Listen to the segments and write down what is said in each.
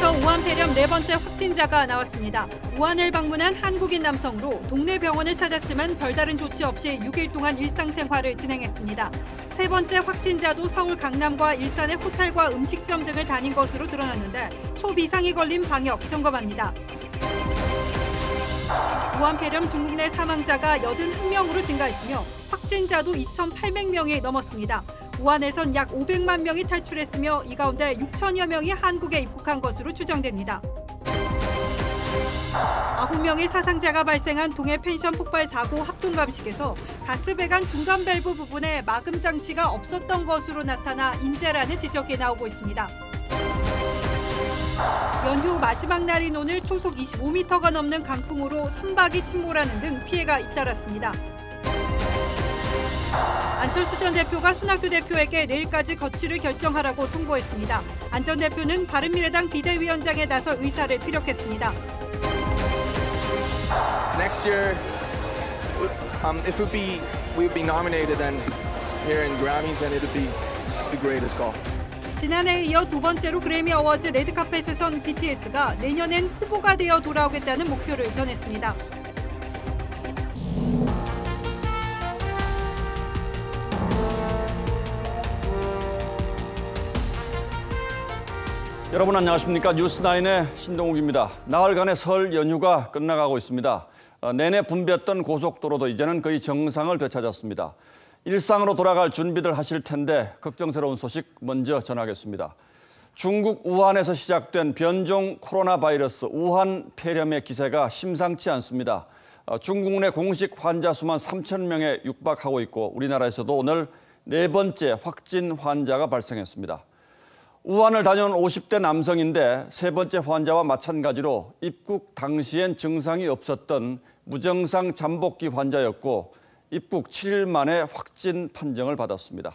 중국에서 우한 폐렴 네 번째 확진자가 나왔습니다. 우한을 방문한 한국인 남성으로 동네 병원을 찾았지만 별다른 조치 없이 6일 동안 일상생활을 진행했습니다. 세 번째 확진자도 서울 강남과 일산의 호텔과 음식점 등을 다닌 것으로 드러났는데 초비상이 걸린 방역 점검합니다. 우한 폐렴 중국 내 사망자가 81명으로 증가했으며 확진자도 2,800명이 넘었습니다. 우한에선 약 500만 명이 탈출했으며 이 가운데 6천여 명이 한국에 입국한 것으로 추정됩니다. 9명의 사상자가 발생한 동해 펜션 폭발 사고 합동감식에서 가스배관 중간 밸브 부분에 마금 장치가 없었던 것으로 나타나 인재라는 지적이 나오고 있습니다. 연휴 마지막 날인 오늘 초속 25m가 넘는 강풍으로 선박이 침몰하는 등 피해가 잇따랐습니다. 안철수 전 대표가 손학규 대표에게 내일까지 거취를 결정하라고 통보했습니다. 안 전 대표는 바른미래당 비대위원장에 나설 의사를 피력했습니다. Next year, if we'll be nominated then here in Grammys, then it'll be the greatest call. 지난해에 이어 두 번째로 그래미 어워즈 레드카펫에 선 BTS가 내년엔 후보가 되어 돌아오겠다는 목표를 전했습니다. 여러분 안녕하십니까? 뉴스9의 신동욱입니다. 나흘간의 설 연휴가 끝나가고 있습니다. 내내 붐볐던 고속도로도 이제는 거의 정상을 되찾았습니다. 일상으로 돌아갈 준비들 하실 텐데 걱정스러운 소식 먼저 전하겠습니다. 중국 우한에서 시작된 변종 코로나 바이러스 우한 폐렴의 기세가 심상치 않습니다. 중국 내 공식 환자 수만 3,000명에 육박하고 있고 우리나라에서도 오늘 네 번째 확진 환자가 발생했습니다. 우한을 다녀온 50대 남성인데 세 번째 환자와 마찬가지로 입국 당시엔 증상이 없었던 무증상 잠복기 환자였고 입국 7일 만에 확진 판정을 받았습니다.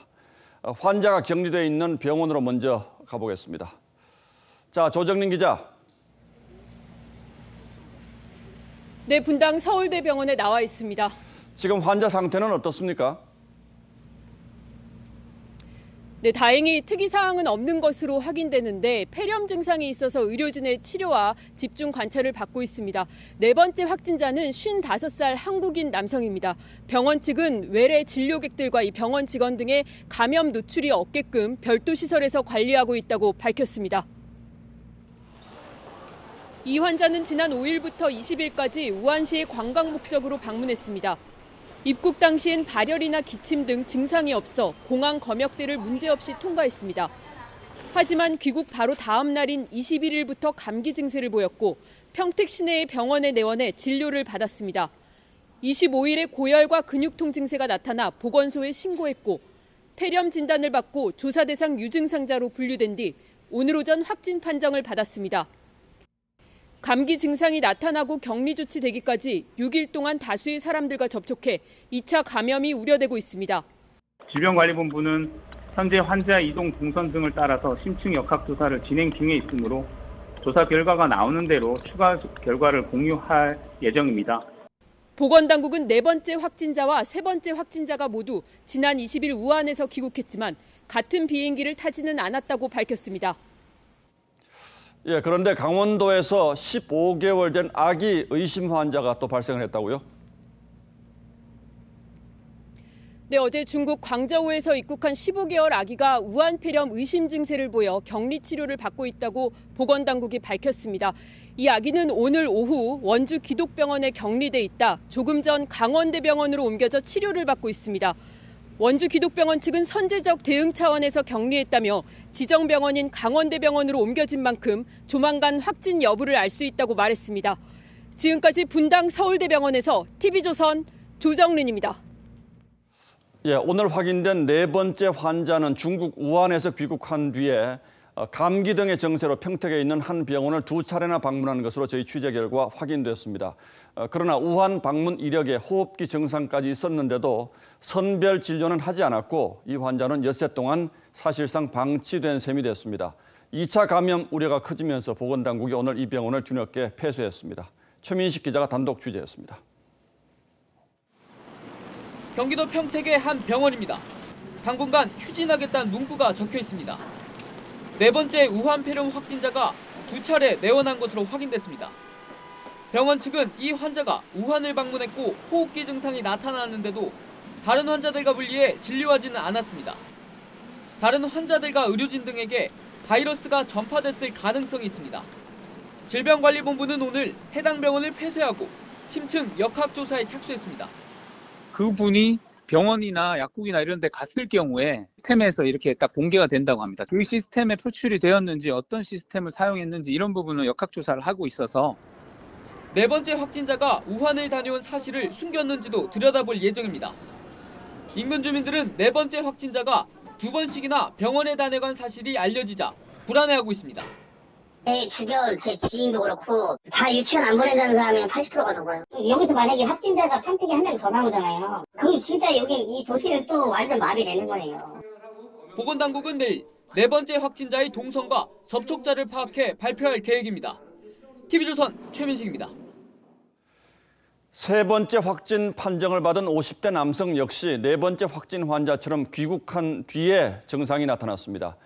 환자가 격리되어 있는 병원으로 먼저 가보겠습니다. 자, 조정린 기자. 네, 분당 서울대병원에 나와 있습니다. 지금 환자 상태는 어떻습니까? 네, 다행히 특이사항은 없는 것으로 확인되는데 폐렴 증상이 있어서 의료진의 치료와 집중 관찰을 받고 있습니다. 네 번째 확진자는 55살 한국인 남성입니다. 병원 측은 외래 진료객들과 이 병원 직원 등의 감염 노출이 없게끔 별도 시설에서 관리하고 있다고 밝혔습니다. 이 환자는 지난 5일부터 20일까지 우한시에 관광 목적으로 방문했습니다. 입국 당시엔 발열이나 기침 등 증상이 없어 공항 검역대를 문제없이 통과했습니다. 하지만 귀국 바로 다음 날인 21일부터 감기 증세를 보였고 평택 시내의 병원에 내원해 진료를 받았습니다. 25일에 고열과 근육통 증세가 나타나 보건소에 신고했고 폐렴 진단을 받고 조사 대상 유증상자로 분류된 뒤 오늘 오전 확진 판정을 받았습니다. 감기 증상이 나타나고 격리 조치되기까지 6일 동안 다수의 사람들과 접촉해 2차 감염이 우려되고 있습니다. 질병관리본부는 현재 환자 이동 동선 등을 따라서 심층 역학조사를 진행 중에 있으므로 조사 결과가 나오는 대로 추가 결과를 공유할 예정입니다. 보건당국은 네 번째 확진자와 세 번째 확진자가 모두 지난 20일 우한에서 귀국했지만 같은 비행기를 타지는 않았다고 밝혔습니다. 예, 그런데 강원도에서 15개월 된 아기 의심 환자가 또 발생을 했다고요? 네, 어제 중국 광저우에서 입국한 15개월 아기가 우한 폐렴 의심 증세를 보여 격리 치료를 받고 있다고 보건당국이 밝혔습니다. 이 아기는 오늘 오후 원주 기독병원에 격리돼 있다 조금 전 강원대병원으로 옮겨져 치료를 받고 있습니다. 원주 기독병원 측은 선제적 대응 차원에서 격리했다며 지정병원인 강원대병원으로 옮겨진 만큼 조만간 확진 여부를 알 수 있다고 말했습니다. 지금까지 분당 서울대병원에서 TV조선 조정린입니다. 예, 오늘 확인된 네 번째 환자는 중국 우한에서 귀국한 뒤에 감기 등의 증세로 평택에 있는 한 병원을 두 차례나 방문한 것으로 저희 취재 결과 확인됐습니다. 그러나 우한 방문 이력에 호흡기 증상까지 있었는데도 선별 진료는 하지 않았고 이 환자는 엿새 동안 사실상 방치된 셈이 됐습니다. 2차 감염 우려가 커지면서 보건당국이 오늘 이 병원을 뒤늦게 폐쇄했습니다. 최민식 기자가 단독 취재했습니다. 경기도 평택의 한 병원입니다. 당분간 휴진하겠다는 문구가 적혀 있습니다. 네 번째 우한 폐렴 확진자가 2차례 내원한 것으로 확인됐습니다. 병원 측은 이 환자가 우한을 방문했고 호흡기 증상이 나타났는데도 다른 환자들과 분리해 진료하지는 않았습니다. 다른 환자들과 의료진 등에게 바이러스가 전파됐을 가능성이 있습니다. 질병관리본부는 오늘 해당 병원을 폐쇄하고 심층 역학조사에 착수했습니다. 그분이 병원이나 약국이나 이런 데 갔을 경우에 시스템에서 이렇게 딱 공개가 된다고 합니다. 그 시스템에 표출이 되었는지 어떤 시스템을 사용했는지 이런 부분은 역학조사를 하고 있어서 네 번째 확진자가 우한을 다녀온 사실을 숨겼는지도 들여다볼 예정입니다. 인근 주민들은 네 번째 확진자가 2번씩이나 병원에 다녀간 사실이 알려지자 불안해하고 있습니다. 제 주변, 제 지인도 그렇고 다 유치원 안 보낸다는 사람이 80%가 넘어요. 여기서 만약에 확진자가 판택이 한 명 더 나오잖아요. 그럼 진짜 여기 이 도시는 또 완전 마비되는 거예요. 보건당국은 내일 네 번째 확진자의 동선과 접촉자를 파악해 발표할 계획입니다. TV조선 최민식입니다. 세 번째 확진 판정을 받은 50대 남성 역시 네 번째 확진 환자처럼 귀국한 뒤에 증상이 나타났습니다.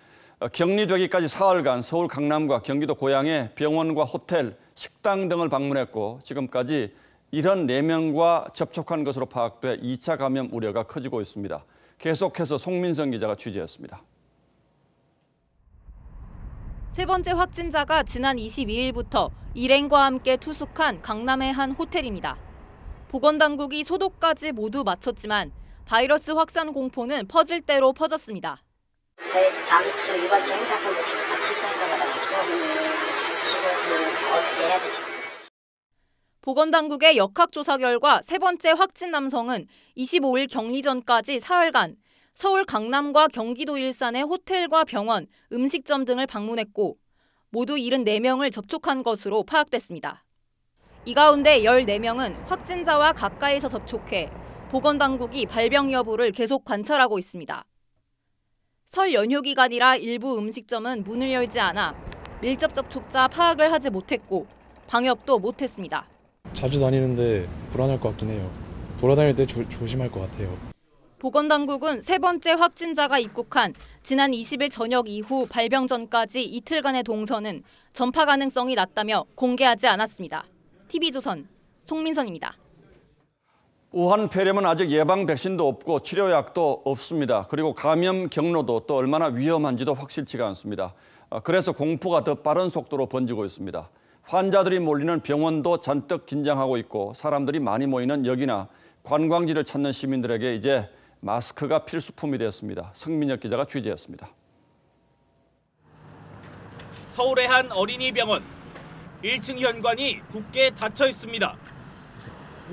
격리되기까지 사흘간 서울 강남과 경기도 고양의 병원과 호텔, 식당 등을 방문했고 지금까지 74명과 접촉한 것으로 파악돼 2차 감염 우려가 커지고 있습니다. 계속해서 송민성 기자가 취재했습니다. 세 번째 확진자가 지난 22일부터 일행과 함께 투숙한 강남의 한 호텔입니다. 보건당국이 소독까지 모두 마쳤지만 바이러스 확산 공포는 퍼질 대로 퍼졌습니다. 저희 다음 주 이번 주 행사권도 지금 다 취소한 거라고 지금 어떻게 해야 될지 모르겠어요. 보건당국의 역학조사 결과 세 번째 확진 남성은 25일 격리 전까지 사흘간 서울 강남과 경기도 일산의 호텔과 병원, 음식점 등을 방문했고 모두 74명을 접촉한 것으로 파악됐습니다. 이 가운데 14명은 확진자와 가까이서 접촉해 보건당국이 발병 여부를 계속 관찰하고 있습니다. 설 연휴 기간이라 일부 음식점은 문을 열지 않아 밀접 접촉자 파악을 하지 못했고 방역도 못했습니다. 자주 다니는데 불안할 것 같긴 해요. 돌아다닐 때 조심할 것 같아요. 보건당국은 세 번째 확진자가 입국한 지난 20일 저녁 이후 발병 전까지 이틀간의 동선은 전파 가능성이 낮다며 공개하지 않았습니다. TV조선 송민선입니다. 우한 폐렴은 아직 예방 백신도 없고 치료약도 없습니다. 그리고 감염 경로도 또 얼마나 위험한지도 확실치가 않습니다. 그래서 공포가 더 빠른 속도로 번지고 있습니다. 환자들이 몰리는 병원도 잔뜩 긴장하고 있고 사람들이 많이 모이는 역이나 관광지를 찾는 시민들에게 이제 마스크가 필수품이 되었습니다. 성민혁 기자가 취재했습니다. 서울의 한 어린이병원. 1층 현관이 굳게 닫혀 있습니다.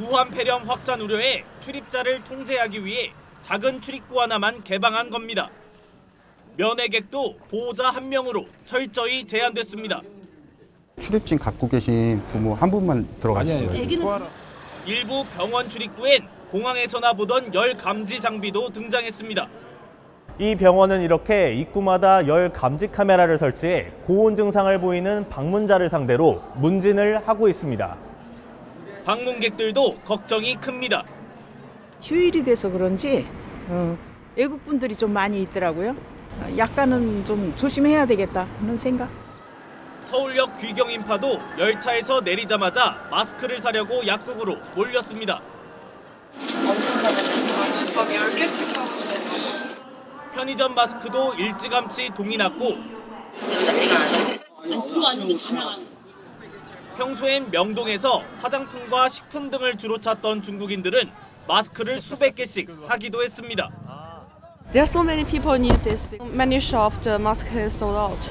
우한 폐렴 확산 우려에 출입자를 통제하기 위해 작은 출입구 하나만 개방한 겁니다. 면회객도 보호자 1명으로 철저히 제한됐습니다. 출입증 갖고 계신 부모 한 분만 들어가시죠. 일부 병원 출입구엔 공항에서나 보던 열 감지 장비도 등장했습니다. 이 병원은 이렇게 입구마다 열 감지 카메라를 설치해 고온 증상을 보이는 방문자를 상대로 문진을 하고 있습니다. 방문객들도 걱정이 큽니다. 휴일이 돼서 그런지 외국 분들이 좀 많이 있더라고요. 약간은 좀 조심해야 되겠다 하는 생각. 서울역 귀경 인파도 열차에서 내리자마자 마스크를 사려고 약국으로 몰렸습니다. 막 10개씩 사고 싶어요. 편의점 마스크도 일찌감치 동이 났고 평소엔 명동에서 화장품과 식품 등을 주로 찾던 중국인들은 마스크를 수백 개씩 사기도 했습니다. There are so many people need this. Many shops the mask is sold out.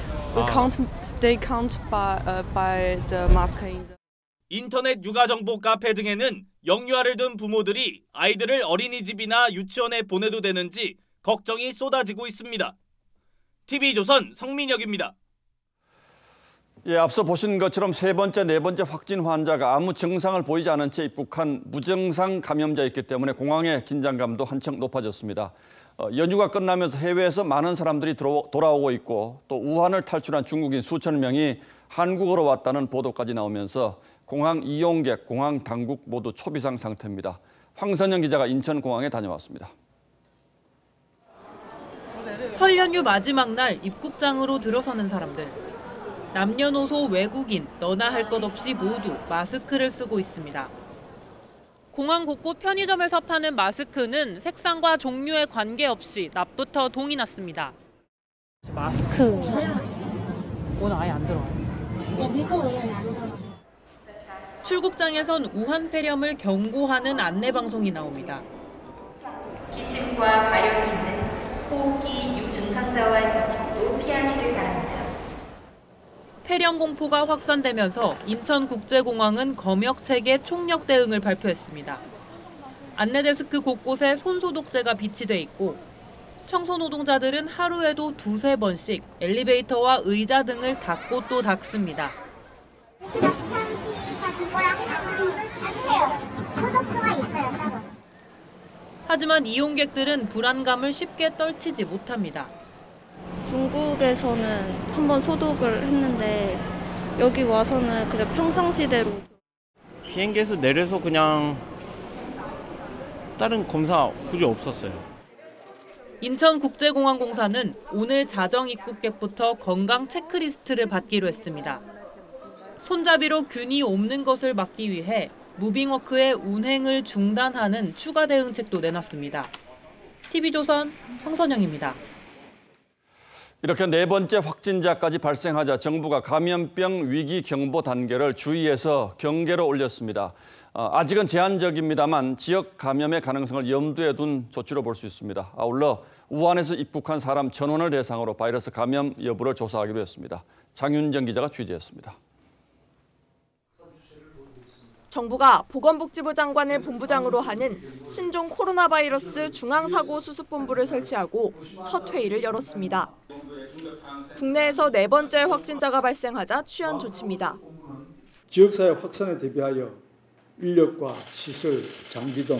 They can't buy the mask in the. 인터넷 육아 정보 카페 등에는 영유아를 둔 부모들이 아이들을 어린이집이나 유치원에 보내도 되는지 걱정이 쏟아지고 있습니다. TV조선 성민혁입니다. 예, 앞서 보신 것처럼 세 번째, 네 번째 확진 환자가 아무 증상을 보이지 않은 채 입국한 무증상 감염자였기 때문에 공항의 긴장감도 한층 높아졌습니다. 연휴가 끝나면서 해외에서 많은 사람들이 돌아오고 있고 또 우한을 탈출한 중국인 수천 명이 한국으로 왔다는 보도까지 나오면서 공항 이용객, 공항 당국 모두 초비상 상태입니다. 황선영 기자가 인천공항에 다녀왔습니다. 설 연휴 마지막 날 입국장으로 들어서는 사람들. 남녀노소 외국인 너나 할 것 없이 모두 마스크를 쓰고 있습니다. 공항 곳곳 편의점에서 파는 마스크는 색상과 종류에 관계없이 낮부터 동이 났습니다. 마스크 오늘 아예 안 들어와요. 출국장에선 우한 폐렴을 경고하는 안내 방송이 나옵니다. 기침과 발열이 있는 호흡기 유증상자와의 접촉도 피하시길 바랍니다. 폐렴 공포가 확산되면서 인천국제공항은 검역체계 총력 대응을 발표했습니다. 안내 데스크 곳곳에 손소독제가 비치돼 있고 청소 노동자들은 하루에도 2~3번씩 엘리베이터와 의자 등을 닦고 또 닦습니다. 하지만 이용객들은 불안감을 쉽게 떨치지 못합니다. 중국에서는 한번 소독을 했는데 여기 와서는 그냥 평상시대로. 비행기에서 내려서 그냥 다른 검사 굳이 없었어요. 인천국제공항공사는 오늘 자정 입국객부터 건강 체크리스트를 받기로 했습니다. 손잡이로 균이 옮는 것을 막기 위해 무빙워크의 운행을 중단하는 추가 대응책도 내놨습니다. TV조선 성선영입니다. 이렇게 4번째 확진자까지 발생하자 정부가 감염병 위기 경보 단계를 주의해서 경계로 올렸습니다. 아직은 제한적입니다만 지역 감염의 가능성을 염두에 둔 조치로 볼 수 있습니다. 아울러 우한에서 입국한 사람 1,000원을 대상으로 바이러스 감염 여부를 조사하기로 했습니다. 장윤정 기자가 취재했습니다. 정부가 보건복지부 장관을 본부장으로 하는 신종 코로나 바이러스 중앙사고수습본부를 설치하고 첫 회의를 열었습니다. 국내에서 4번째 확진자가 발생하자 취한 조치입니다. 지역사회 확산에 대비하여 인력과 시설, 장비 등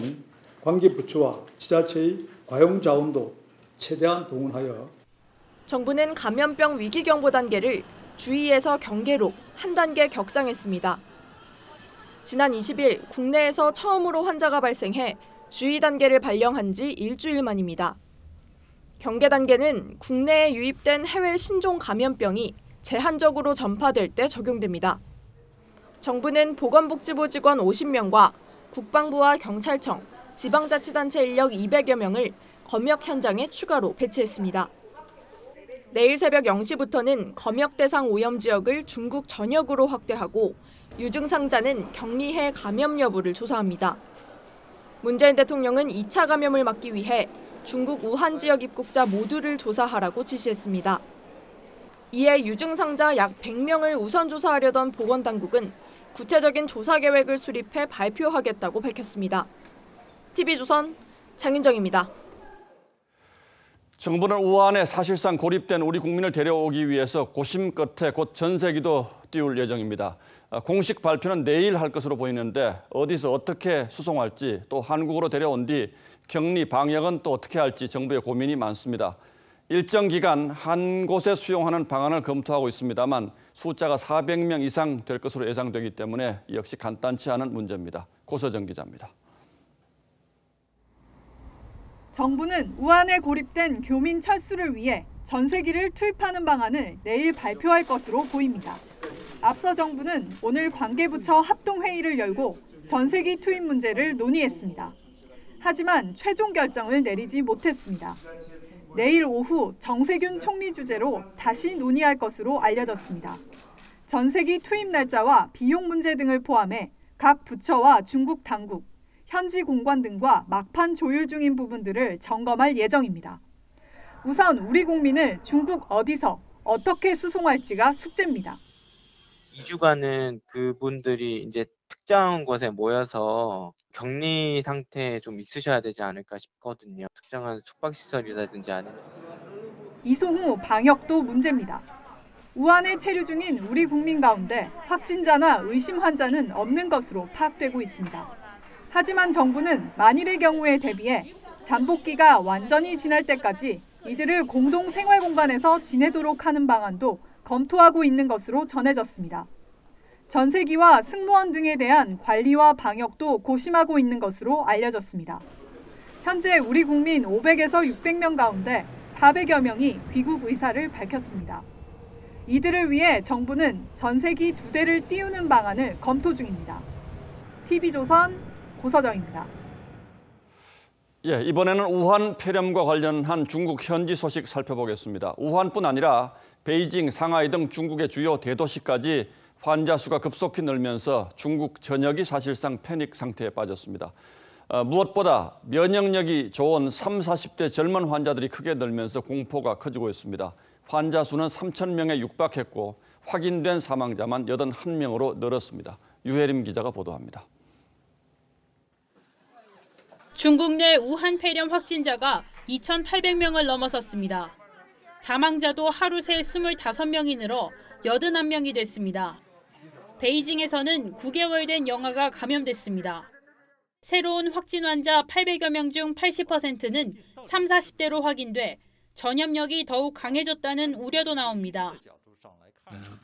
관계부처와 지자체의 과용 자원도 최대한 동원하여 정부는 감염병 위기경보 단계를 주의에서 경계로 한 단계 격상했습니다. 지난 20일 국내에서 처음으로 환자가 발생해 주의 단계를 발령한 지 일주일 만입니다. 경계 단계는 국내에 유입된 해외 신종 감염병이 제한적으로 전파될 때 적용됩니다. 정부는 보건복지부 직원 50명과 국방부와 경찰청, 지방자치단체 인력 200여 명을 검역 현장에 추가로 배치했습니다. 내일 새벽 0시부터는 검역 대상 오염 지역을 중국 전역으로 확대하고 유증상자는 격리해 감염 여부를 조사합니다. 문재인 대통령은 2차 감염을 막기 위해 중국 우한 지역 입국자 모두를 조사하라고 지시했습니다. 이에 유증상자 약 100명을 우선 조사하려던 보건당국은 구체적인 조사 계획을 수립해 발표하겠다고 밝혔습니다. TV조선 장윤정입니다. 정부는 우한에 사실상 고립된 우리 국민을 데려오기 위해서 고심 끝에 곧 전세기도 띄울 예정입니다. 공식 발표는 내일 할 것으로 보이는데 어디서 어떻게 수송할지 또 한국으로 데려온 뒤 격리 방역은 또 어떻게 할지 정부의 고민이 많습니다. 일정 기간 한 곳에 수용하는 방안을 검토하고 있습니다만 숫자가 400명 이상 될 것으로 예상되기 때문에 역시 간단치 않은 문제입니다. 고서정 기자입니다. 정부는 우한에 고립된 교민 철수를 위해 전세기를 투입하는 방안을 내일 발표할 것으로 보입니다. 앞서 정부는 오늘 관계부처 합동회의를 열고 전세기 투입 문제를 논의했습니다. 하지만 최종 결정을 내리지 못했습니다. 내일 오후 정세균 총리 주재로 다시 논의할 것으로 알려졌습니다. 전세기 투입 날짜와 비용 문제 등을 포함해 각 부처와 중국 당국, 현지 공관 등과 막판 조율 중인 부분들을 점검할 예정입니다. 우선 우리 국민을 중국 어디서 어떻게 수송할지가 숙제입니다. 2주간은 그분들이 이제 특정한 곳에 모여서 격리 상태에 좀 있으셔야 되지 않을까 싶거든요. 특정한 숙박시설이라든지 아니면. 이송 후 방역도 문제입니다. 우한에 체류 중인 우리 국민 가운데 확진자나 의심 환자는 없는 것으로 파악되고 있습니다. 하지만 정부는 만일의 경우에 대비해 잠복기가 완전히 지날 때까지 이들을 공동 생활 공간에서 지내도록 하는 방안도 검토하고 있는 것으로 전해졌습니다. 전세기와 승무원 등에 대한 관리와 방역도 고심하고 있는 것으로 알려졌습니다. 현재 우리 국민 500에서 600명 가운데 400여 명이 귀국 의사를 밝혔습니다. 이들을 위해 정부는 전세기 2대를 띄우는 방안을 검토 중입니다. TV조선 고서정입니다. 예, 이번에는 우한 폐렴과 관련한 중국 현지 소식 살펴보겠습니다. 우한뿐 아니라 베이징, 상하이 등 중국의 주요 대도시까지 환자 수가 급속히 늘면서 중국 전역이 사실상 패닉 상태에 빠졌습니다. 무엇보다 면역력이 좋은 30, 40대 젊은 환자들이 크게 늘면서 공포가 커지고 있습니다. 환자 수는 3,000명에 육박했고 확인된 사망자만 81명으로 늘었습니다. 유혜림 기자가 보도합니다. 중국 내 우한 폐렴 확진자가 2,800명을 넘어섰습니다. 사망자도 하루 새 25명이 늘어 81명이 됐습니다. 베이징에서는 9개월 된 영아가 감염됐습니다. 새로운 확진 환자 800여 명 중 80%는 30, 40대로 확인돼 전염력이 더욱 강해졌다는 우려도 나옵니다.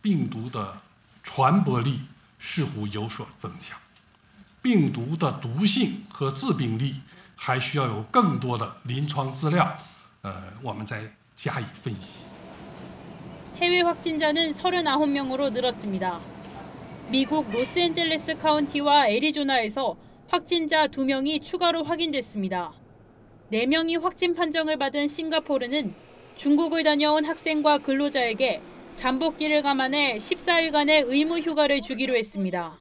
病毒的传播力似乎有所增强，病毒的毒性和致病力还需要有更多的临床资料，我们再加以分析。 해외 확진자는 39명으로 늘었습니다. 미국 로스앤젤레스 카운티와 애리조나에서 확진자 2명이 추가로 확인됐습니다. 4명이 확진 판정을 받은 싱가포르는 중국을 다녀온 학생과 근로자에게 잠복기를 감안해 14일간의 의무 휴가를 주기로 했습니다.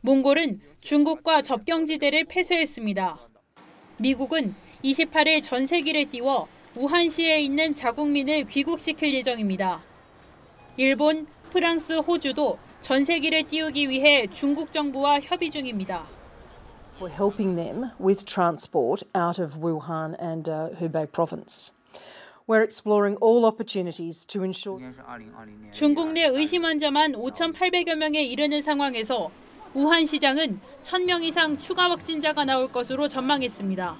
몽골은 중국과 접경지대를 폐쇄했습니다. 미국은 28일 전세기를 띄워 우한시에 있는 자국민을 귀국시킬 예정입니다. 일본, 프랑스, 호주도 전세기를 띄우기 위해 중국 정부와 협의 중입니다. We're helping them with transport out of Wuhan and Hubei province. We're exploring all opportunities to ensure. 중국 내 의심 환자만 5,800여 명에 이르는 상황에서 우한 시장은 1,000명 이상 추가 확진자가 나올 것으로 전망했습니다.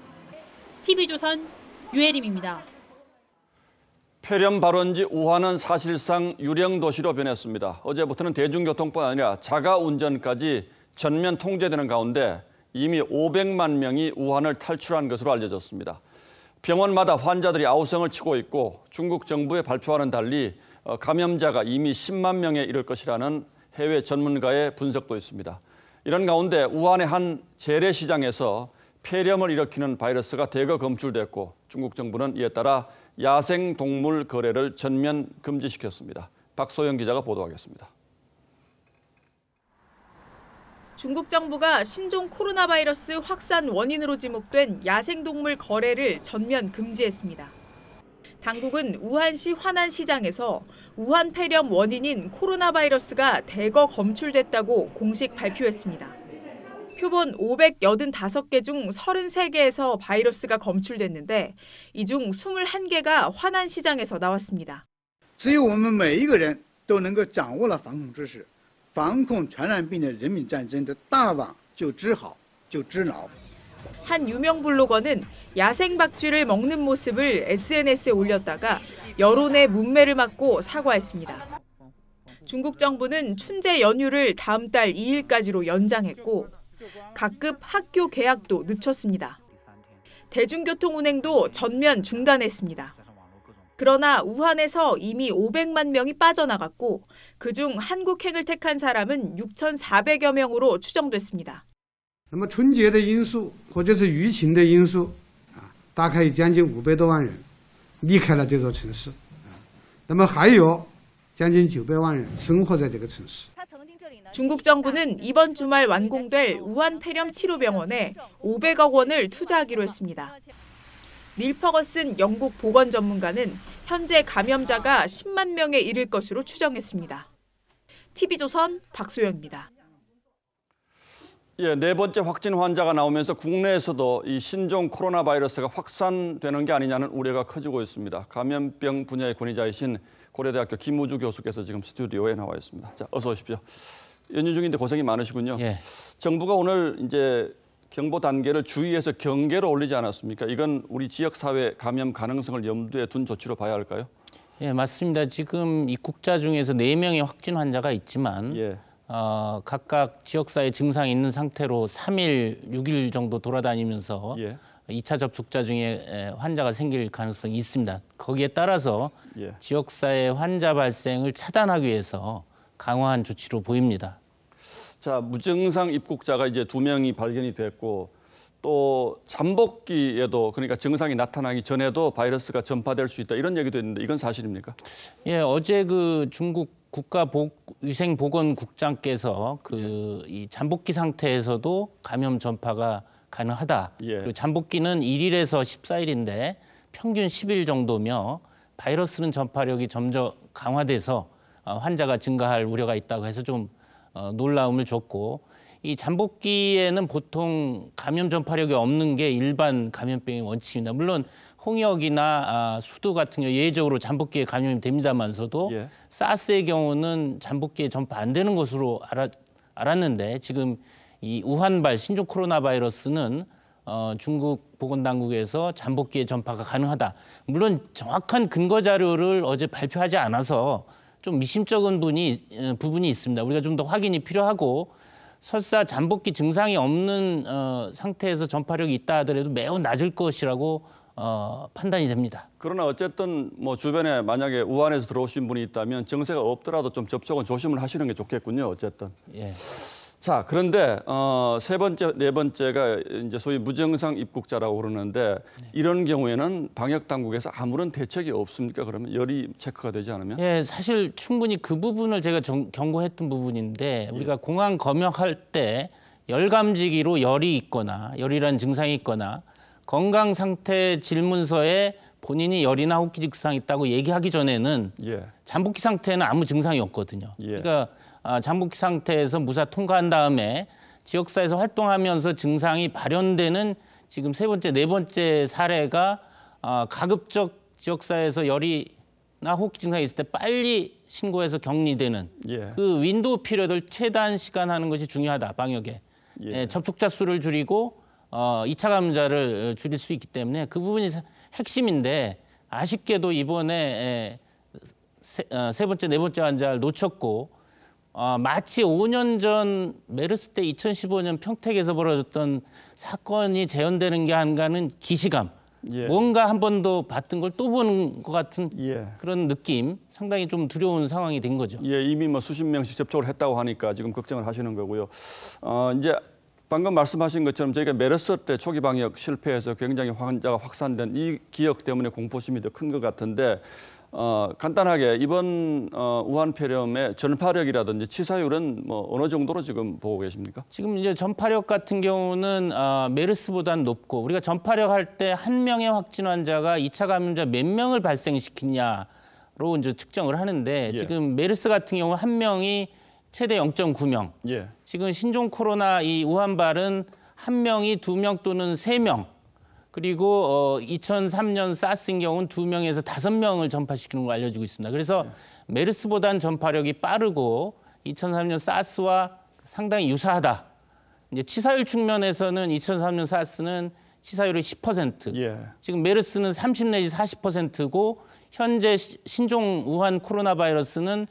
TV조선 유혜림입니다. 폐렴 발원지 우한은 사실상 유령 도시로 변했습니다. 어제부터는 대중교통뿐 아니라 자가 운전까지 전면 통제되는 가운데 이미 500만 명이 우한을 탈출한 것으로 알려졌습니다. 병원마다 환자들이 아우성을 치고 있고 중국 정부의 발표와는 달리 감염자가 이미 10만 명에 이를 것이라는 해외 전문가의 분석도 있습니다. 이런 가운데 우한의 한 재래시장에서 폐렴을 일으키는 바이러스가 대거 검출됐고 중국 정부는 이에 따라 야생동물 거래를 전면 금지시켰습니다. 박소영 기자가 보도하겠습니다. 중국 정부가 신종 코로나 바이러스 확산 원인으로 지목된 야생동물 거래를 전면 금지했습니다. 당국은 우한시 환안시장에서 우한 폐렴 원인인 코로나 바이러스가 대거 검출됐다고 공식 발표했습니다. 표본 585개 중 33개에서 바이러스가 검출됐는데 이 중 21개가 환안시장에서 나왔습니다. 只有我们每一个人都能够掌握了防控知识，防控传染病的人民战争的大网就织好就织牢。 한 유명 블로거는 야생 박쥐를 먹는 모습을 SNS에 올렸다가 여론의 문매를 맞고 사과했습니다. 중국 정부는 춘제 연휴를 다음 달 2일까지로 연장했고 각급 학교 개학도 늦췄습니다. 대중교통 운행도 전면 중단했습니다. 그러나 우한에서 이미 500만 명이 빠져나갔고 그중 한국행을 택한 사람은 6,400여 명으로 추정됐습니다. 那么春节的因素或者是疫情的因素大概有将近500多万人离开了这座城市那么还有将近900万人生活在这个城市 중국 정부는 이번 주말 완공될 우한 폐렴 치료병원에 500억 원을 투자하기로 했습니다. 닐 퍼거슨 영국 보건 전문가는 현재 감염자가 10만 명에 이를 것으로 추정했습니다. TV조선 박소영입니다. 예, 네 번째 확진 환자가 나오면서 국내에서도 이 신종 코로나 바이러스가 확산되는 게 아니냐는 우려가 커지고 있습니다. 감염병 분야의 권위자이신 고려대학교 김우주 교수께서 지금 스튜디오에 나와 있습니다. 자, 어서 오십시오. 연휴 중인데 고생이 많으시군요. 예. 정부가 오늘 이제 경보 단계를 주의해서 경계로 올리지 않았습니까? 이건 우리 지역 사회 감염 가능성을 염두에 둔 조치로 봐야 할까요? 예, 맞습니다. 지금 입국자 중에서 4명의 확진 환자가 있지만 각각 지역사회 증상이 있는 상태로 3일, 6일 정도 돌아다니면서 2차 접촉자 중에 환자가 생길 가능성이 있습니다. 거기에 따라서 지역사회 환자 발생을 차단하기 위해서 강화한 조치로 보입니다. 자, 무증상 입국자가 이제 2명이 발견이 됐고 또 잠복기에도 그러니까 증상이 나타나기 전에도 바이러스가 전파될 수 있다 이런 얘기도 있는데 이건 사실입니까? 예, 어제 그 중국 국가위생보건국장께서 이 잠복기 상태에서도 감염 전파가 가능하다. 그리고 잠복기는 1일에서 14일인데 평균 10일 정도며 바이러스는 전파력이 점점 강화돼서 환자가 증가할 우려가 있다고 해서 좀 놀라움을 줬고 이 잠복기에는 보통 감염 전파력이 없는 게 일반 감염병의 원칙입니다. 물론 홍역이나 수두 같은 경우 예외적으로 잠복기에 감염이 됩니다만서도 사스의 경우는 잠복기에 전파 안 되는 것으로 알았는데 지금 이 우한발 신종 코로나 바이러스는 중국 보건당국에서 잠복기에 전파가 가능하다. 물론 정확한 근거 자료를 어제 발표하지 않아서 좀 미심쩍은 부분이 있습니다. 우리가 좀 더 확인이 필요하고 설사 잠복기 증상이 없는 상태에서 전파력이 있다 하더라도 매우 낮을 것이라고 판단이 됩니다. 그러나 어쨌든 뭐 주변에 만약에 우한에서 들어오신 분이 있다면 증세가 없더라도 좀 접촉은 조심을 하시는 게 좋겠군요. 어쨌든. 예. 자, 그런데 세 번째, 네 번째가 이제 소위 무증상 입국자라고 그러는데 이런 경우에는 방역 당국에서 아무런 대책이 없습니까? 그러면 열이 체크가 되지 않으면? 예, 사실 충분히 그 부분을 제가 경고했던 부분인데 우리가 공항 검역할 때 열감지기로 열이 있거나 열이란 증상이 있거나 건강 상태 질문서에 본인이 열이나 호흡기 증상이 있다고 얘기하기 전에는 잠복기 상태는 아무 증상이 없거든요. 그러니까 잠복기 상태에서 무사 통과한 다음에 지역사회에서 활동하면서 증상이 발현되는 지금 세 번째, 네 번째 사례가 가급적 지역사회에서 열이나 호흡기 증상이 있을 때 빨리 신고해서 격리되는 그 윈도우 피리어드를 최단 시간 하는 것이 중요하다, 방역에. 접촉자 수를 줄이고 2차 감염자를 줄일 수 있기 때문에 그 부분이 핵심인데 아쉽게도 이번에 세 번째, 네 번째 환자를 놓쳤고 마치 5년 전 메르스 때 2015년 평택에서 벌어졌던 사건이 재현되는 게 아닌가는 기시감. 뭔가 한 번 더 봤던 걸 또 보는 것 같은 그런 느낌. 상당히 좀 두려운 상황이 된 거죠. 이미 뭐 수십 명씩 접촉을 했다고 하니까 지금 걱정을 하시는 거고요. 이제 방금 말씀하신 것처럼 저희가 메르스 때 초기 방역 실패해서 굉장히 환자가 확산된 이 기억 때문에 공포심이 더 큰 것 같은데 간단하게 이번 우한폐렴의 전파력이라든지 치사율은 뭐 어느 정도로 지금 보고 계십니까? 지금 이제 전파력 같은 경우는 메르스보다는 높고 우리가 전파력 할 때 한 명의 확진 환자가 2차 감염자 몇 명을 발생시키냐로 이제 측정을 하는데 지금 메르스 같은 경우 한 명이 최대 0.9명. 지금 신종 코로나 이 우한발은 한 명이 2명 또는 3명. 그리고 2003년 사스인 경우는 2명에서 5명을 전파시키는 걸 알려지고 있습니다. 그래서 메르스보다는 전파력이 빠르고 2003년 사스와 상당히 유사하다. 이제 치사율 측면에서는 2003년 사스는 치사율이 10%. 지금 메르스는 30 내지 40%고 현재 신종 우한 코로나 바이러스는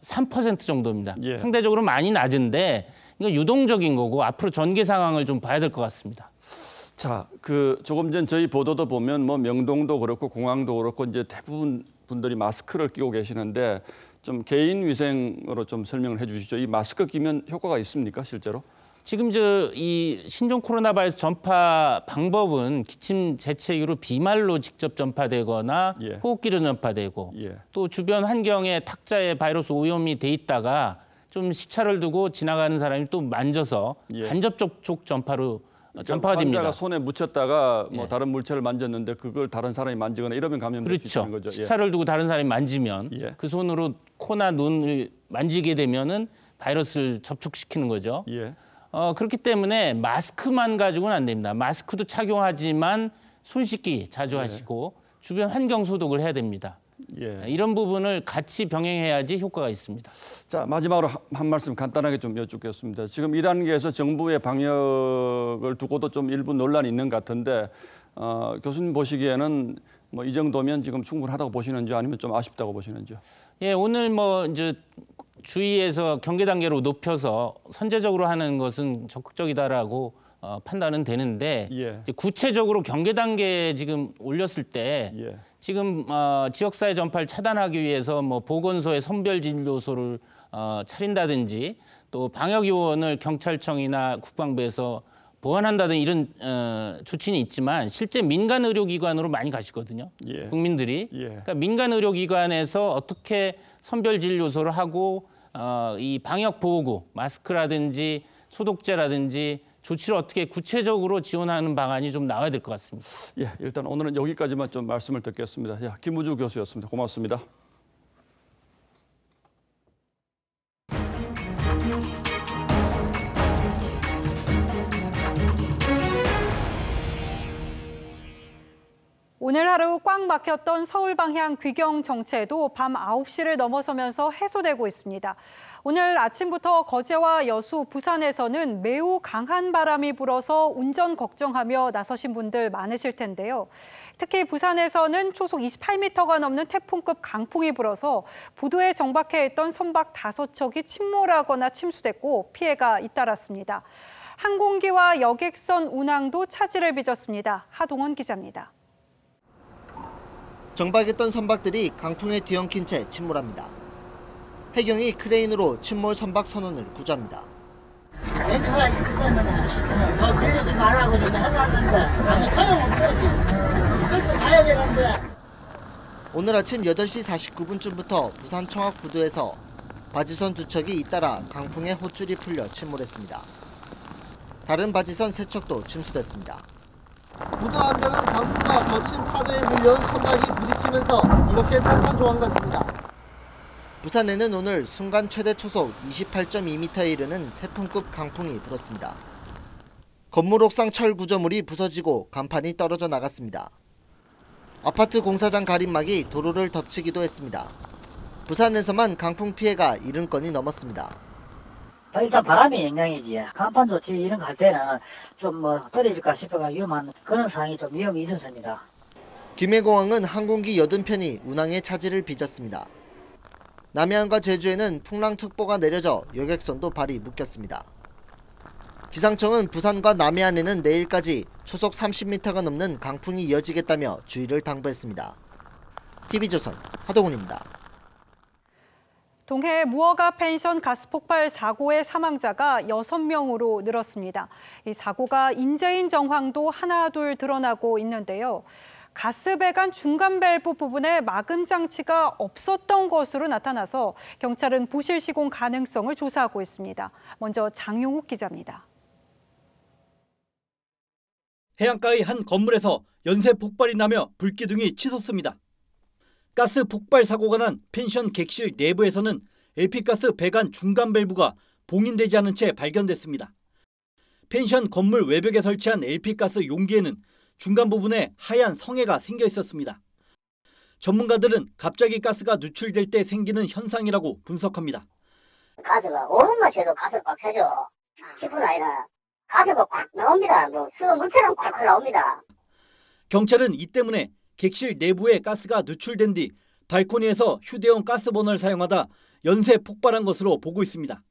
3% 정도입니다. 상대적으로 많이 낮은데 이거 유동적인 거고 앞으로 전개 상황을 좀 봐야 될 것 같습니다. 자, 조금 전 저희 보도도 보면 뭐 명동도 그렇고 공항도 그렇고 이제 대부분 분들이 마스크를 끼고 계시는데 좀 개인 위생으로 좀 설명을 해주시죠. 이 마스크 끼면 효과가 있습니까, 실제로? 지금 이 신종 코로나 바이러스 전파 방법은 기침 재채기로 비말로 직접 전파되거나 호흡기로 전파되고 또 주변 환경에 탁자에 바이러스 오염이 돼 있다가 좀 시차를 두고 지나가는 사람이 또 만져서 간접 접촉 전파로 전파가 됩니다. 환자가 손에 묻혔다가 뭐 다른 물체를 만졌는데 그걸 다른 사람이 만지거나 이러면 감염될 수 있는 거죠. 시차를 두고 다른 사람이 만지면 그 손으로 코나 눈을 만지게 되면은 바이러스를 접촉시키는 거죠. 그렇기 때문에 마스크만 가지고는 안 됩니다. 마스크도 착용하지만 손 씻기 자주 하시고 주변 환경 소독을 해야 됩니다. 이런 부분을 같이 병행해야지 효과가 있습니다. 자, 마지막으로 한 말씀 간단하게 좀 여쭙겠습니다. 지금 2단계에서 정부의 방역을 두고도 좀 일부 논란이 있는 것 같은데 교수님 보시기에는 뭐 이 정도면 지금 충분하다고 보시는지 아니면 좀 아쉽다고 보시는지요? 오늘 뭐 이제 주의에서 경계 단계로 높여서 선제적으로 하는 것은 적극적이다라고 판단은 되는데 이제 구체적으로 경계 단계 지금 올렸을 때 지금 지역사회 전파를 차단하기 위해서 뭐 보건소에 선별 진료소를 차린다든지 또 방역요원을 경찰청이나 국방부에서 보완한다든 이런 조치는 있지만 실제 민간 의료기관으로 많이 가시거든요. 국민들이. 그러니까 민간 의료기관에서 어떻게 선별 진료소를 하고 이 방역 보호구, 마스크라든지 소독제라든지 조치를 어떻게 구체적으로 지원하는 방안이 좀 나와야 될 것 같습니다. 예, 일단 오늘은 여기까지만 좀 말씀을 듣겠습니다. 김우주 교수였습니다. 고맙습니다. 오늘 하루 꽉 막혔던 서울 방향 귀경 정체도 밤 9시를 넘어서면서 해소되고 있습니다. 오늘 아침부터 거제와 여수, 부산에서는 매우 강한 바람이 불어서 운전 걱정하며 나서신 분들 많으실 텐데요. 특히 부산에서는 초속 28m가 넘는 태풍급 강풍이 불어서 보도에 정박해 있던 선박 5척이 침몰하거나 침수됐고 피해가 잇따랐습니다. 항공기와 여객선 운항도 차질을 빚었습니다. 하동원 기자입니다. 정박했던 선박들이 강풍에 뒤엉킨 채 침몰합니다. 해경이 크레인으로 침몰 선박 선원을 구조합니다. 렌트까지 그거는 더 빌리지 말라고 좀 해놨는데 아무 소용없어 지금. 그것도 가야 되는데. 오늘 아침 8시 49분쯤부터 부산 청학부두에서 바지선 2척이 잇따라 강풍에 호줄이 풀려 침몰했습니다. 다른 바지선 3척도 침수됐습니다. 부두 안면은 강풍과 거친 파도에 밀려온 선박이 부딪히면서 이렇게 산산조각났습니다. 부산에는 오늘 순간 최대 초속 28.2m에 이르는 태풍급 강풍이 불었습니다. 건물 옥상 철 구조물이 부서지고 간판이 떨어져 나갔습니다. 아파트 공사장 가림막이 도로를 덮치기도 했습니다. 부산에서만 강풍 피해가 70건이 넘었습니다. 일단 바람이 영향이지. 간판 조치 이런 거 할 때는 좀 떨어질까 싶어가 위험한 그런 상황이 좀 위험이 있었습니다. 김해공항은 항공기 80편이 운항에 차질을 빚었습니다. 남해안과 제주에는 풍랑특보가 내려져 여객선도 발이 묶였습니다. 기상청은 부산과 남해안에는 내일까지 초속 30m가 넘는 강풍이 이어지겠다며 주의를 당부했습니다. TV조선 하동훈입니다. 동해 무허가 펜션 가스 폭발 사고의 사망자가 6명으로 늘었습니다. 이 사고가 인재인 정황도 하나둘 드러나고 있는데요. 가스 배관 중간 밸브 부분에 막음 장치가 없었던 것으로 나타나서 경찰은 부실 시공 가능성을 조사하고 있습니다. 먼저 장용욱 기자입니다. 해안가의 한 건물에서 연쇄 폭발이 나며 불기둥이 치솟습니다. 가스 폭발 사고가 난 펜션 객실 내부에서는 LP가스 배관 중간 밸브가 봉인되지 않은 채 발견됐습니다. 펜션 건물 외벽에 설치한 LP가스 용기에는 중간 부분에 하얀 성에가 생겨 있었습니다. 전문가들은 갑자기 가스가 누출될 때 생기는 현상이라고 분석합니다. 가스가 5분만 쉬어도 가스를 꽉 차죠. 10분 아니라 가스가 꽉 나옵니다. 수도 물처럼 콱콱 나옵니다. 경찰은 이 때문에 객실 내부에 가스가 누출된 뒤 발코니에서 휴대용 가스버너를 사용하다 연쇄 폭발한 것으로 보고 있습니다.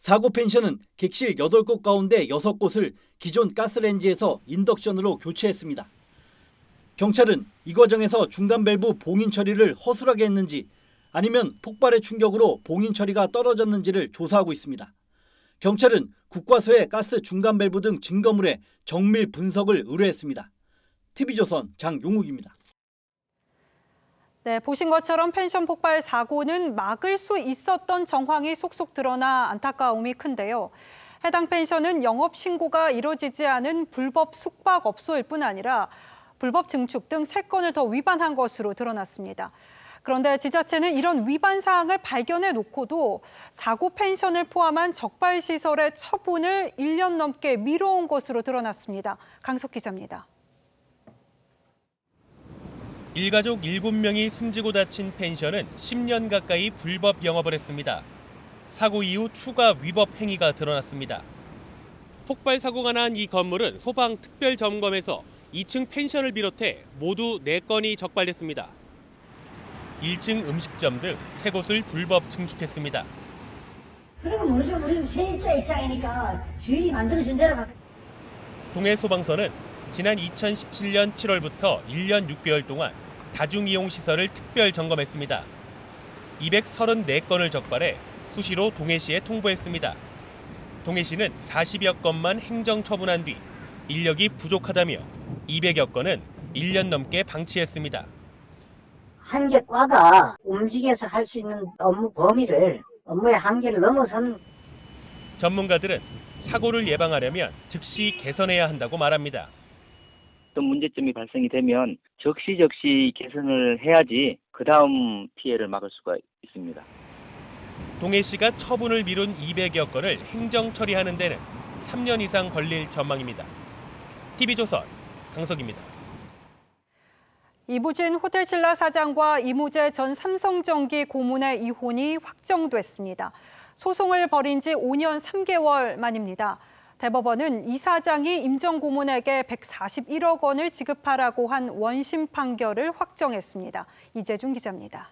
사고 펜션은 객실 8곳 가운데 6곳을 기존 가스레인지에서 인덕션으로 교체했습니다. 경찰은 이 과정에서 중간 밸브 봉인 처리를 허술하게 했는지 아니면 폭발의 충격으로 봉인 처리가 떨어졌는지를 조사하고 있습니다. 경찰은 국과수에 가스 중간 밸브 등 증거물의 정밀 분석을 의뢰했습니다. TV조선 장용욱입니다. 네, 보신 것처럼 펜션 폭발 사고는 막을 수 있었던 정황이 속속 드러나 안타까움이 큰데요. 해당 펜션은 영업 신고가 이루어지지 않은 불법 숙박업소일 뿐 아니라 불법 증축 등 3건을 더 위반한 것으로 드러났습니다. 그런데 지자체는 이런 위반 사항을 발견해 놓고도 사고 펜션을 포함한 적발시설의 처분을 1년 넘게 미뤄온 것으로 드러났습니다. 강석 기자입니다. 일가족 7명이 숨지고 다친 펜션은 10년 가까이 불법 영업을 했습니다. 사고 이후 추가 위법 행위가 드러났습니다. 폭발 사고가 난 이 건물은 소방 특별 점검에서 2층 펜션을 비롯해 모두 4건이 적발됐습니다. 1층 음식점 등 3곳을 불법 증축했습니다. 그러면 우리는 세입자 입장이니까 주인이 만들어준 대로 가서. 동해소방서는 지난 2017년 7월부터 1년 6개월 동안 다중이용시설을 특별 점검했습니다. 234건을 적발해 수시로 동해시에 통보했습니다. 동해시는 40여 건만 행정처분한 뒤 인력이 부족하다며 200여 건은 1년 넘게 방치했습니다. 한 개 과가 움직여서 할 수 있는 업무 범위를 업무의 한계를 넘어선 전문가들은 사고를 예방하려면 즉시 개선해야 한다고 말합니다. 어떤 문제점이 발생이 되면 적시 개선을 해야지 그 다음 피해를 막을 수가 있습니다. 동해시가 처분을 미룬 200여 건을 행정 처리하는 데는 3년 이상 걸릴 전망입니다. TV조선 강석입니다. 이부진 호텔신라 사장과 이무재 전 삼성전기 고문의 이혼이 확정됐습니다. 소송을 벌인 지 5년 3개월 만입니다. 대법원은 이 사장이 임 전 고문에게 141억 원을 지급하라고 한 원심 판결을 확정했습니다. 이재준 기자입니다.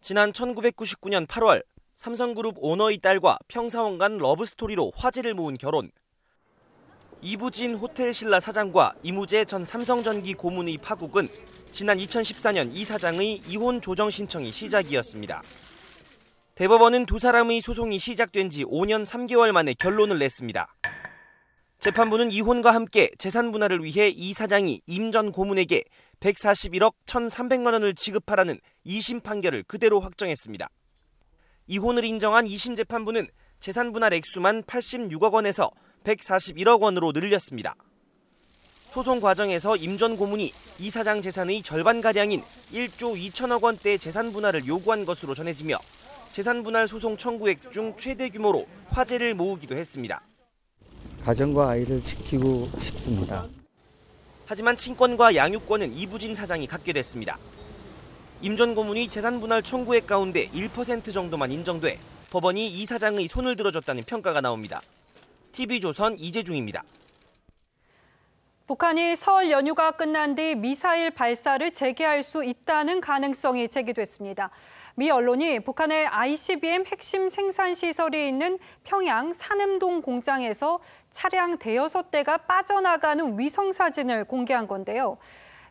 지난 1999년 8월 삼성그룹 오너의 딸과 평사원 간 러브스토리로 화제를 모은 결혼. 이부진 호텔신라 사장과 이무재 전 삼성전기 고문의 파국은 지난 2014년 이 사장의 이혼 조정 신청이 시작이었습니다. 대법원은 두 사람의 소송이 시작된 지 5년 3개월 만에 결론을 냈습니다. 재판부는 이혼과 함께 재산 분할을 위해 이 사장이 임 전 고문에게 141억 1,300만 원을 지급하라는 2심 판결을 그대로 확정했습니다. 이혼을 인정한 2심 재판부는 재산 분할 액수만 86억 원에서 141억 원으로 늘렸습니다. 소송 과정에서 임 전 고문이 이 사장 재산의 절반가량인 1조 2천억 원대의 재산 분할을 요구한 것으로 전해지며 재산 분할 소송 청구액 중 최대 규모로 화제를 모으기도 했습니다. 가정과 아이를 지키고 싶습니다. 하지만 친권과 양육권은 이부진 사장이 갖게 됐습니다. 임 전 고문이 재산 분할 청구액 가운데 1% 정도만 인정돼 법원이 이 사장의 손을 들어줬다는 평가가 나옵니다. TV조선 이재중입니다. 북한이 설 연휴가 끝난 뒤 미사일 발사를 재개할 수 있다는 가능성이 제기됐습니다. 미 언론이 북한의 ICBM 핵심 생산 시설이 있는 평양 산음동 공장에서 차량 대여섯 대가 빠져나가는 위성 사진을 공개한 건데요.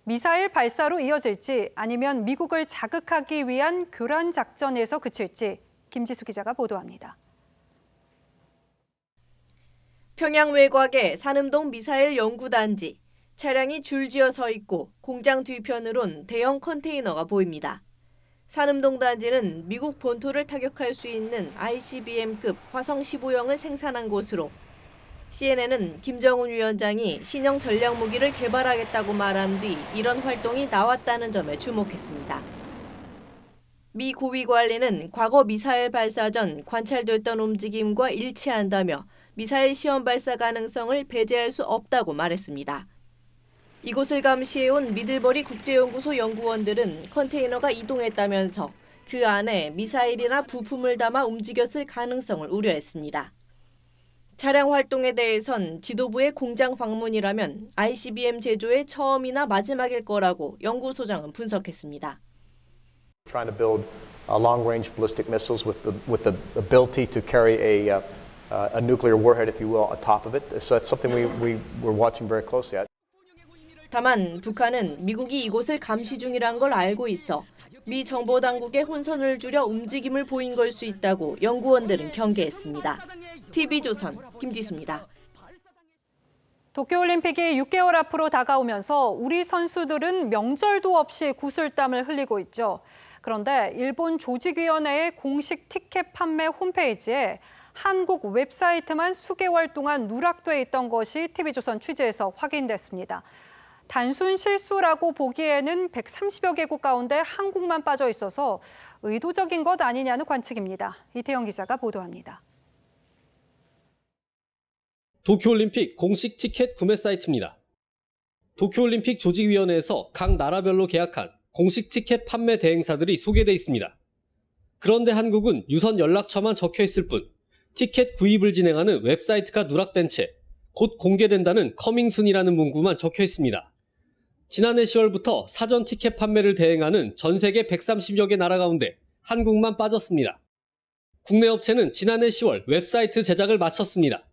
미사일 발사로 이어질지 아니면 미국을 자극하기 위한 교란 작전에서 그칠지 김지수 기자가 보도합니다. 평양 외곽의 산음동 미사일 연구단지. 차량이 줄지어 서 있고 공장 뒤편으론 대형 컨테이너가 보입니다. 산음동 단지는 미국 본토를 타격할 수 있는 ICBM급 화성 15형을 생산한 곳으로 CNN은 김정은 위원장이 신형 전략무기를 개발하겠다고 말한 뒤 이런 활동이 나왔다는 점에 주목했습니다. 미 고위 관리는 과거 미사일 발사 전 관찰됐던 움직임과 일치한다며 미사일 시험 발사 가능성을 배제할 수 없다고 말했습니다. 이곳을 감시해온 미들버리 국제연구소 연구원들은 컨테이너가 이동했다면서 그 안에 미사일이나 부품을 담아 움직였을 가능성을 우려했습니다. 차량 활동에 대해선 지도부의 공장 방문이라면 ICBM 제조의 처음이나 마지막일 거라고 연구소장은 분석했습니다. Trying to build long-range ballistic missiles with the ability to carry a nuclear warhead, if you will, on top of it. So that's something we're watching very closely at. 다만 북한은 미국이 이곳을 감시 중이란 걸 알고 있어 미 정보당국의 혼선을 줄여 움직임을 보인 걸 수 있다고 연구원들은 경계했습니다. TV조선 김지수입니다. 도쿄올림픽이 6개월 앞으로 다가오면서 우리 선수들은 명절도 없이 구슬땀을 흘리고 있죠. 그런데 일본 조직위원회의 공식 티켓 판매 홈페이지에 한국 웹사이트만 수개월 동안 누락돼 있던 것이 TV조선 취재에서 확인됐습니다. 단순 실수라고 보기에는 130여 개국 가운데 한국만 빠져 있어서 의도적인 것 아니냐는 관측입니다. 이태영 기자가 보도합니다. 도쿄올림픽 공식 티켓 구매 사이트입니다. 도쿄올림픽 조직위원회에서 각 나라별로 계약한 공식 티켓 판매 대행사들이 소개돼 있습니다. 그런데 한국은 유선 연락처만 적혀 있을 뿐 티켓 구입을 진행하는 웹사이트가 누락된 채 곧 공개된다는 커밍순이라는 문구만 적혀 있습니다. 지난해 10월부터 사전 티켓 판매를 대행하는 전 세계 130여 개 나라 가운데 한국만 빠졌습니다. 국내 업체는 지난해 10월 웹사이트 제작을 마쳤습니다.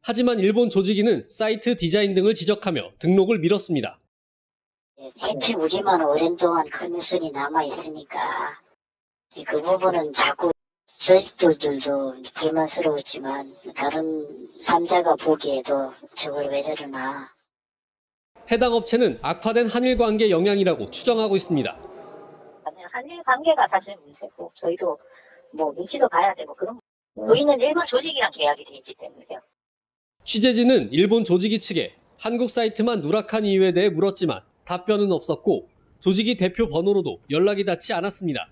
하지만 일본 조직위는 사이트 디자인 등을 지적하며 등록을 미뤘습니다. 해피무지만 오랜 동안 커넥션이 남아있으니까 그 부분은 자꾸 저희들도 불만스러웠지만 다른 3자가 보기에도 저걸 왜 저러나. 해당 업체는 악화된 한일 관계 영향이라고 추정하고 있습니다. 한일 관계가 사실 문제고 저희도 뭐 눈치도 봐야 되고 그런 우리는 일본 조직이랑 계약이 돼 있기 때문에요. 취재진은 일본 조직위 측에 한국 사이트만 누락한 이유에 대해 물었지만 답변은 없었고 조직위 대표 번호로도 연락이 닿지 않았습니다.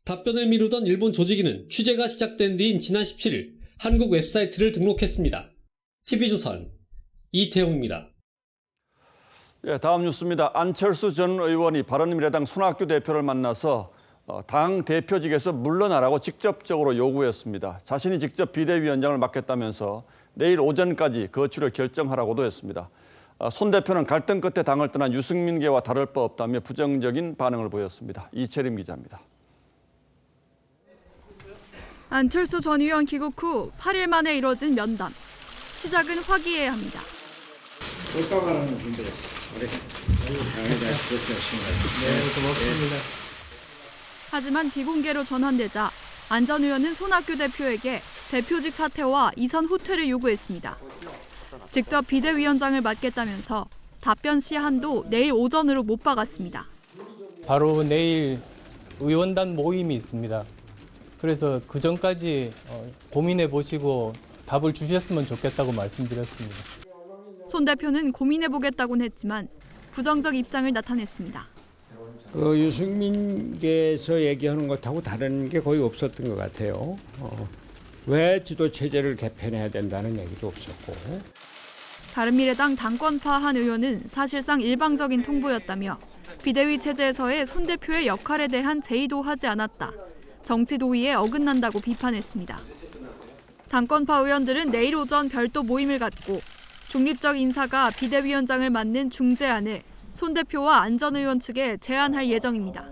답변을 미루던 일본 조직위는 취재가 시작된 뒤인 지난 17일 한국 웹사이트를 등록했습니다. TV조선 이태용입니다. 예, 다음 뉴스입니다. 안철수 전 의원이 바른미래당 손학규 대표를 만나서 당 대표직에서 물러나라고 직접적으로 요구했습니다. 자신이 직접 비대위원장을 맡겠다면서 내일 오전까지 거취를 결정하라고도 했습니다. 손 대표는 갈등 끝에 당을 떠난 유승민계와 다를 바 없다며 부정적인 반응을 보였습니다. 이채림 기자입니다. 안철수 전 의원 귀국 후 8일 만에 이뤄진 면담. 시작은 화기애애합니다. 올가가는 준비했어요. 고맙습니다. 하지만 비공개로 전환되자 안 전 의원은 손학규 대표에게 대표직 사퇴와 이선 후퇴를 요구했습니다. 직접 비대위원장을 맡겠다면서 답변 시한도 내일 오전으로 못 박았습니다. 바로 내일 의원단 모임이 있습니다. 그래서 그 전까지 고민해 보시고 답을 주셨으면 좋겠다고 말씀드렸습니다. 손 대표는 고민해보겠다고는 했지만 부정적 입장을 나타냈습니다. 유승민께서 얘기하는 것하고 다른 게 거의 없었던 것 같아요. 왜 지도체제를 개편해야 된다는 얘기도 없었고. 바른미래당 당권파 한 의원은 사실상 일방적인 통보였다며 비대위 체제에서의 손 대표의 역할에 대한 제의도 하지 않았다. 정치 도의에 어긋난다고 비판했습니다. 당권파 의원들은 내일 오전 별도 모임을 갖고 중립적 인사가 비대위원장을 맡는 중재안을 손 대표와 안 전 의원 측에 제안할 예정입니다.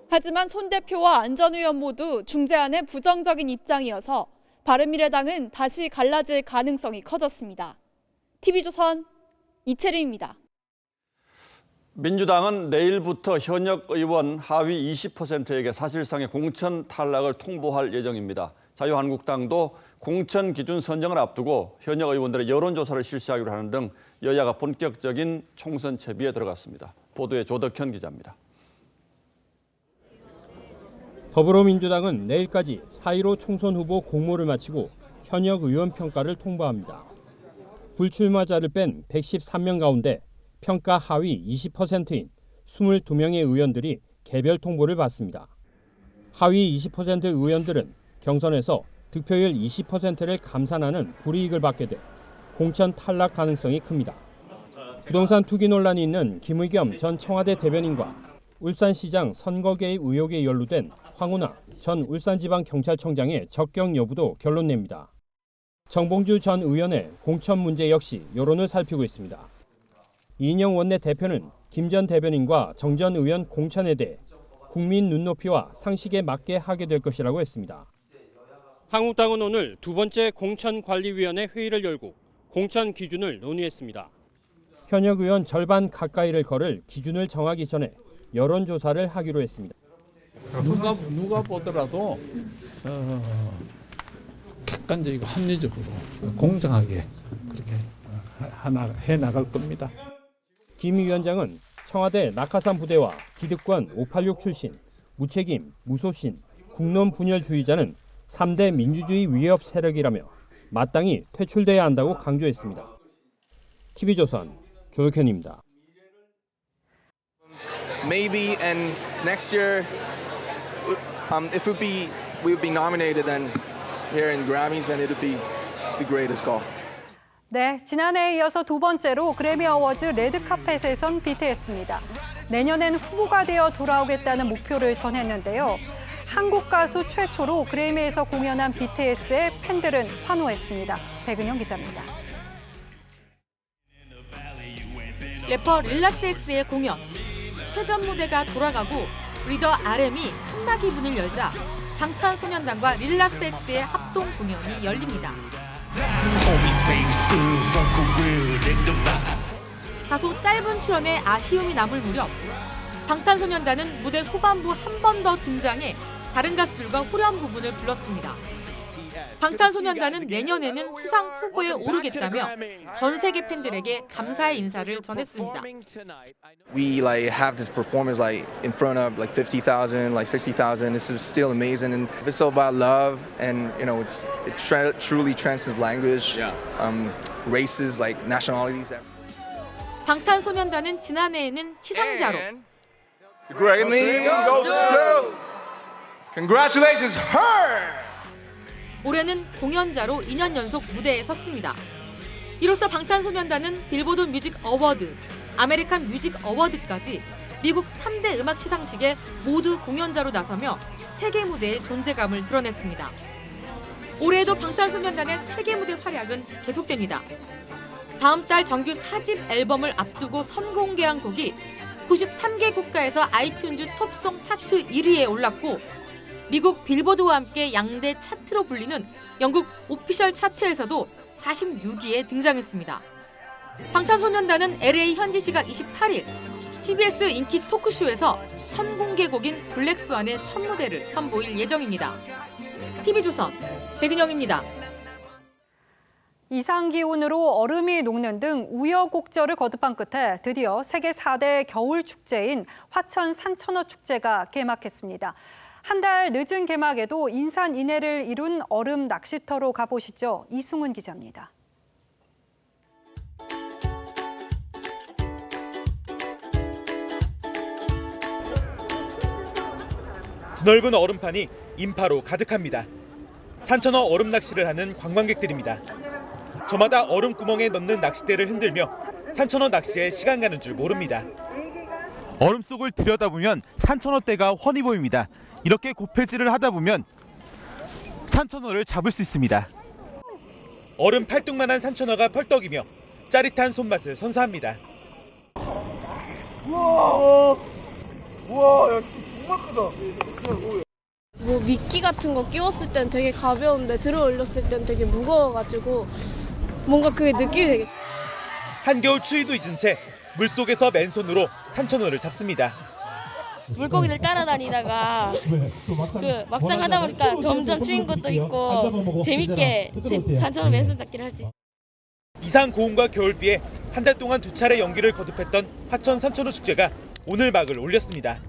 하지만 손 대표와 안 전 의원 모두 중재안에 부정적인 입장이어서 바른미래당은 다시 갈라질 가능성이 커졌습니다. TV조선 이채림입니다. 민주당은 내일부터 현역 의원 하위 20%에게 사실상의 공천 탈락을 통보할 예정입니다. 자유한국당도 공천 기준 선정을 앞두고 현역 의원들의 여론조사를 실시하기로 하는 등 여야가 본격적인 총선 채비에 들어갔습니다. 보도에 조덕현 기자입니다. 더불어민주당은 내일까지 4.15 총선 후보 공모를 마치고 현역 의원 평가를 통보합니다. 불출마자를 뺀 113명 가운데 평가 하위 20%인 22명의 의원들이 개별 통보를 받습니다. 하위 20% 의원들은 경선에서 득표율 20%를 감산하는 불이익을 받게 돼 공천 탈락 가능성이 큽니다. 부동산 투기 논란이 있는 김의겸 전 청와대 대변인과 울산시장 선거 개입 의혹에 연루된 황운하 전 울산지방경찰청장의 적격 여부도 결론냅니다. 정봉주 전 의원의 공천 문제 역시 여론을 살피고 있습니다. 이인영 원내대표는 김 전 대변인과 정 전 의원 공천에 대해 국민 눈높이와 상식에 맞게 하게 될 것이라고 했습니다. 한국당은 오늘 두 번째 공천관리위원회 회의를 열고 공천 기준을 논의했습니다. 현역 의원 절반 가까이를 거를 기준을 정하기 전에 여론조사를 하기로 했습니다. 누가 보더라도 객관적이고 합리적으로 공정하게 그렇게 해나갈 겁니다. 김 위원장은 청와대 낙하산 부대와 기득권 586 출신, 무책임, 무소신, 국론 분열주의자는 3대 민주주의 위협 세력이라며 마땅히 퇴출돼야 한다고 강조했습니다. TV조선 조혁현입니다. Maybe and next year, if we would be nominated then here in Grammys, then it would be the greatest goal. 네, 지난해에 이어서 두 번째로 그래미 어워즈 레드카펫에 선 BTS입니다. 내년엔 후보가 되어 돌아오겠다는 목표를 전했는데요. 한국 가수 최초로 그래미에서 공연한 BTS의 팬들은 환호했습니다. 백은영 기자입니다. 래퍼 릴라스X의 공연. 회전 무대가 돌아가고 리더 RM이 한마디 문을 열자 방탄소년단과 릴락스X의 합동 공연이 열립니다. 다소 짧은 출연에 아쉬움이 남을 무렵 방탄소년단은 무대 후반부 한 번 더 등장해 다른 가수들과 후렴 부분을 불렀습니다. 방탄소년단은 내년에는 수상 후보에 오르겠다며 전 세계 팬들에게 감사의 인사를 전했습니다. We have this performance in front of 50,000, 60,000. This is still amazing, and it's all about love, and it truly transcends language, races, nationalities. 방탄소년단은 지난해에는 시상자로 The Grammy goes to congratulations her. 올해는 공연자로 2년 연속 무대에 섰습니다. 이로써 방탄소년단은 빌보드 뮤직 어워드, 아메리칸 뮤직 어워드까지 미국 3대 음악 시상식에 모두 공연자로 나서며 세계 무대의 존재감을 드러냈습니다. 올해에도 방탄소년단의 세계 무대 활약은 계속됩니다. 다음 달 정규 4집 앨범을 앞두고 선공개한 곡이 93개 국가에서 아이튠즈 톱송 차트 1위에 올랐고 미국 빌보드와 함께 양대 차트로 불리는 영국 오피셜 차트에서도 46위에 등장했습니다. 방탄소년단은 LA 현지 시각 28일 CBS 인기 토크쇼에서 선공개곡인 블랙스완의 첫 무대를 선보일 예정입니다. TV조선 백은영입니다. 이상기온으로 얼음이 녹는 등 우여곡절을 거듭한 끝에 드디어 세계 4대 겨울 축제인 화천 산천어 축제가 개막했습니다. 한 달 늦은 개막에도 인산인해를 이룬 얼음 낚시터로 가보시죠. 이승훈 기자입니다. 드넓은 얼음판이 인파로 가득합니다. 산천어 얼음 낚시를 하는 관광객들입니다. 저마다 얼음 구멍에 넣는 낚싯대를 흔들며 산천어 낚시에 시간 가는 줄 모릅니다. 얼음 속을 들여다보면 산천어 떼가 훤히 보입니다. 이렇게 고패질을 하다 보면 산천어를 잡을 수 있습니다. 얼음 팔뚝만한 산천어가 펄떡이며 짜릿한 손맛을 선사합니다. 우와, 야, 정말 크다. 뭐 미끼 같은 거 끼웠을 땐 되게 가벼운데 들어 올렸을 땐 되게 무거워가지고 뭔가 그게 느낌이 되게. 한겨울 추위도 잊은 채 물속에서 맨손으로 산천어를 잡습니다. 물고기를 따라다니다가 막상 하다 보니까 점점 추인 것도 있고 재밌게 산천어 맨손 잡기를 할 수 있어요. 이상 고온과 겨울비에 한 달 동안 2차례 연기를 거듭했던 화천 산천어 축제가 오늘 막을 올렸습니다.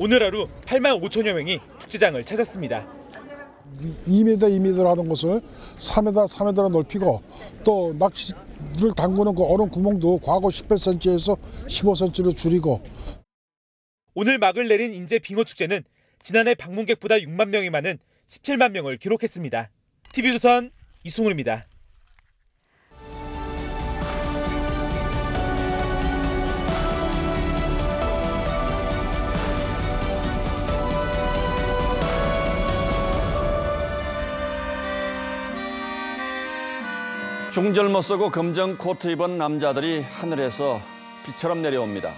오늘 하루 8만 5천여 명이 축제장을 찾았습니다. 2m 하던 곳을 3m로 넓히고 또 낚시를 담그는 그 얼음 구멍도 과거 18cm에서 15cm로 줄이고. 오늘 막을 내린 인제 빙어축제는 지난해 방문객보다 6만 명이 많은 17만 명을 기록했습니다. TV조선 이승훈입니다. 중절모 쓰고 검정 코트 입은 남자들이 하늘에서 비처럼 내려옵니다.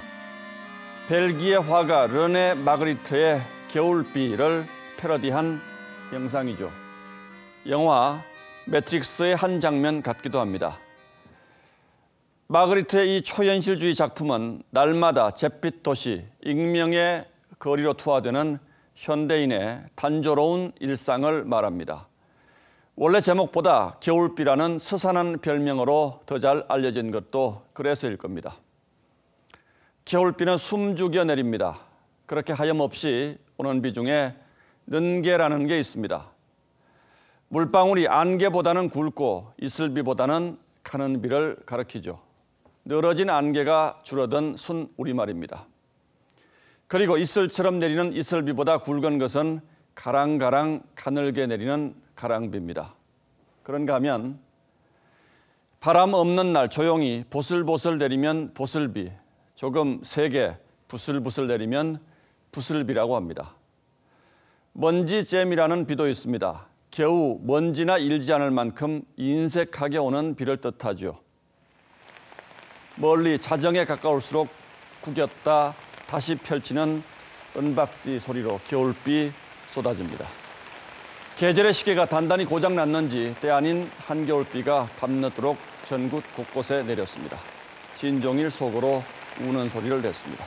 벨기에 화가 르네 마그리트의 겨울비를 패러디한 영상이죠. 영화 매트릭스의 한 장면 같기도 합니다. 마그리트의 이 초현실주의 작품은 날마다 잿빛 도시, 익명의 거리로 투하되는 현대인의 단조로운 일상을 말합니다. 원래 제목보다 겨울비라는 스산한 별명으로 더 잘 알려진 것도 그래서일 겁니다. 겨울비는 숨죽여 내립니다. 그렇게 하염없이 오는 비 중에 는개라는 게 있습니다. 물방울이 안개보다는 굵고 이슬비보다는 가는 비를 가리키죠. 늘어진 안개가 줄어든 순 우리말입니다. 그리고 이슬처럼 내리는 이슬비보다 굵은 것은 가랑가랑 가늘게 내리는 가랑비입니다. 그런가 하면 바람 없는 날 조용히 보슬보슬 내리면 보슬비, 조금 세게 부슬부슬 내리면 부슬비라고 합니다. 먼지잼이라는 비도 있습니다. 겨우 먼지나 일지 않을 만큼 인색하게 오는 비를 뜻하죠. 멀리 자정에 가까울수록 구겼다 다시 펼치는 은박지 소리로 겨울비 쏟아집니다. 계절의 시계가 단단히 고장났는지 때 아닌 한겨울비가 밤늦도록 전국 곳곳에 내렸습니다. 진종일 속으로 우는 소리를 냈습니다.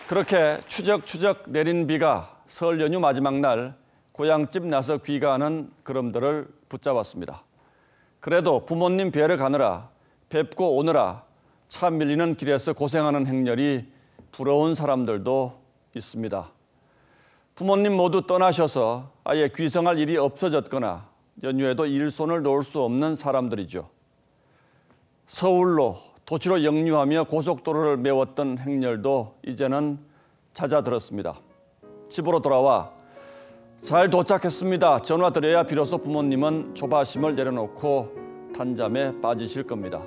그렇게 추적추적 내린 비가 설 연휴 마지막 날 고향집 나서 귀가하는 그름들을 붙잡았습니다. 그래도 부모님 뵈러 가느라 뵙고 오느라 차 밀리는 길에서 고생하는 행렬이 부러운 사람들도 있습니다. 부모님 모두 떠나셔서 아예 귀성할 일이 없어졌거나 연휴에도 일손을 놓을 수 없는 사람들이죠. 서울로 도시로 역류하며 고속도로를 메웠던 행렬도 이제는 잦아들었습니다. 집으로 돌아와 잘 도착했습니다. 전화드려야 비로소 부모님은 조바심을 내려놓고 단잠에 빠지실 겁니다.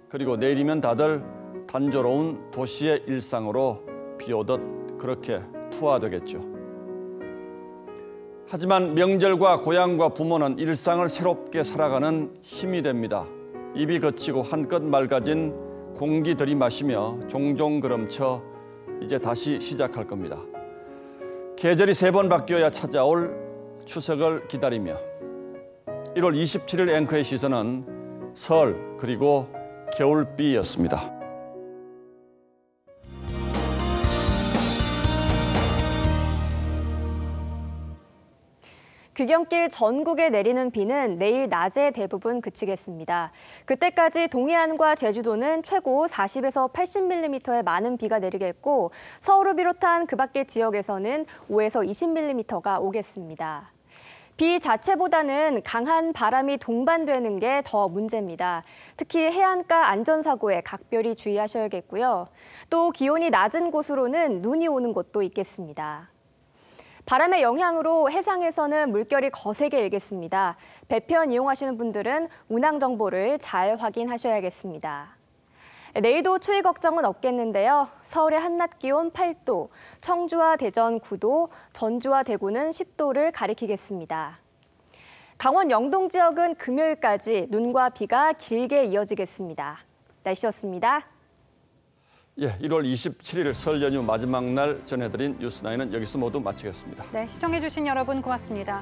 그리고 내일이면 다들 단조로운 도시의 일상으로 비오듯 그렇게 투하되겠죠. 하지만 명절과 고향과 부모는 일상을 새롭게 살아가는 힘이 됩니다. 입이 거치고 한껏 맑아진 공기 들이마시며 종종 걸음쳐 이제 다시 시작할 겁니다. 계절이 3번 바뀌어야 찾아올 추석을 기다리며 1월 27일 앵커의 시선은 설 그리고 겨울비였습니다. 귀경길 전국에 내리는 비는 내일 낮에 대부분 그치겠습니다. 그때까지 동해안과 제주도는 최고 40에서 80mm의 많은 비가 내리겠고 서울을 비롯한 그 밖의 지역에서는 5에서 20mm가 오겠습니다. 비 자체보다는 강한 바람이 동반되는 게 더 문제입니다. 특히 해안가 안전사고에 각별히 주의하셔야겠고요. 또 기온이 낮은 곳으로는 눈이 오는 곳도 있겠습니다. 바람의 영향으로 해상에서는 물결이 거세게 일겠습니다. 배편 이용하시는 분들은 운항 정보를 잘 확인하셔야겠습니다. 내일도 추위 걱정은 없겠는데요. 서울의 한낮 기온 8도, 청주와 대전 9도, 전주와 대구는 10도를 가리키겠습니다. 강원 영동 지역은 금요일까지 눈과 비가 길게 이어지겠습니다. 날씨였습니다. 예, 1월 27일 설 연휴 마지막 날 전해드린 뉴스9은 여기서 모두 마치겠습니다. 네, 시청해주신 여러분 고맙습니다.